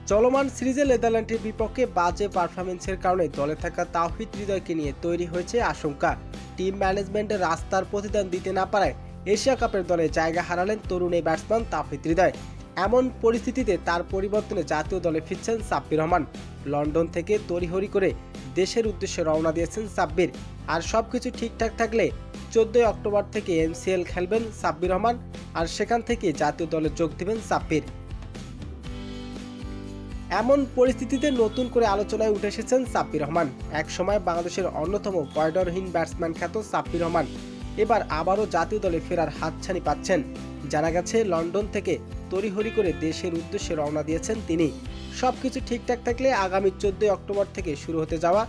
চলমান সিরিজে নেদারল্যান্ডের বিপক্ষে বাজে পারফরমেন্সের কারণে দলে থাকা তাওহিদ হৃদয়কে নিয়ে তৈরি হয়েছে আশঙ্কা। টিম ম্যানেজমেন্টের রাস্তার প্রতিদান দিতে না পারায় এশিয়া কাপের দলে জায়গা হারালেন তরুণ এই ব্যাটসম্যান তাওহিদ হৃদয়। এমন পরিস্থিতিতে তার পরিবর্তনে জাতীয় দলে ফিরছেন সাব্বির রহমান। লন্ডন থেকে তড়িঘড়ি করে দেশের উদ্দেশ্যে রওনা দিয়েছেন সাব্বির। আর সবকিছু ঠিকঠাক থাকলে 14 অক্টোবর থেকে এমসিএল খেলবেন সাব্বির রহমান, আর সেখান থেকে জাতীয় দলে যোগ দেবেন সাব্বির। এমন পরিস্থিতিতে নতুন করে আলোচনায় উঠে এসেছেন সাব্বির রহমান। একসময় বাংলাদেশের অন্যতম বর্ডারহীন ব্যাটসম্যান খ্যাত সাব্বির রহমান এবার আবারও জাতীয় দলে ফেরার হাতছানি পাচ্ছেন। জানা গেছে লন্ডন থেকে তড়িঘড়ি করে দেশের উদ্দেশ্যে রওনা দিয়েছেন তিনি। সবকিছু ঠিকঠাক থাকলে আগামী 14 অক্টোবর থেকে শুরু হতে যাওয়া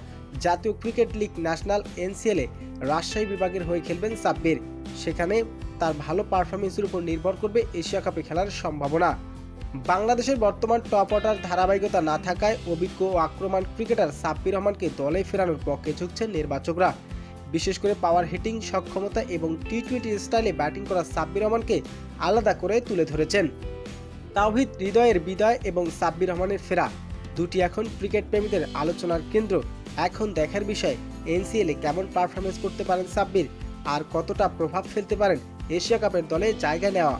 জাতীয় ক্রিকেট লিগ ন্যাশনাল এনসিএলে রাজশাহী বিভাগের হয়ে খেলবেন সাব্বির। সেখানে তার ভালো পারফরমেন্সের উপর নির্ভর করবে এশিয়া কাপে খেলার সম্ভাবনা। বাংলাদেশের বর্তমান টপ অর্ডার ধারাবাহিকতা না থাকায় অভিজ্ঞ ও আক্রমণ ক্রিকেটার সাব্বির রহমানকে দলে ফেরানোর পক্ষে ঝুঁকছেন নির্বাচকরা। বিশেষ করে পাওয়ার হিটিং সক্ষমতা এবং টি-20 স্টাইলে ব্যাটিং করা সাব্বির রহমানকে আলাদা করে তুলে ধরেছেন। তাওহিদ হৃদয়ের বিদায় এবং সাব্বির রহমানের ফেরা দুটি এখন ক্রিকেট প্রেমীদের আলোচনার কেন্দ্র। এখন দেখার বিষয় এনসিএলে কেমন পারফরমেন্স করতে পারেন সাব্বির, আর কতটা প্রভাব ফেলতে পারেন এশিয়া কাপের দলে জায়গা নেওয়া।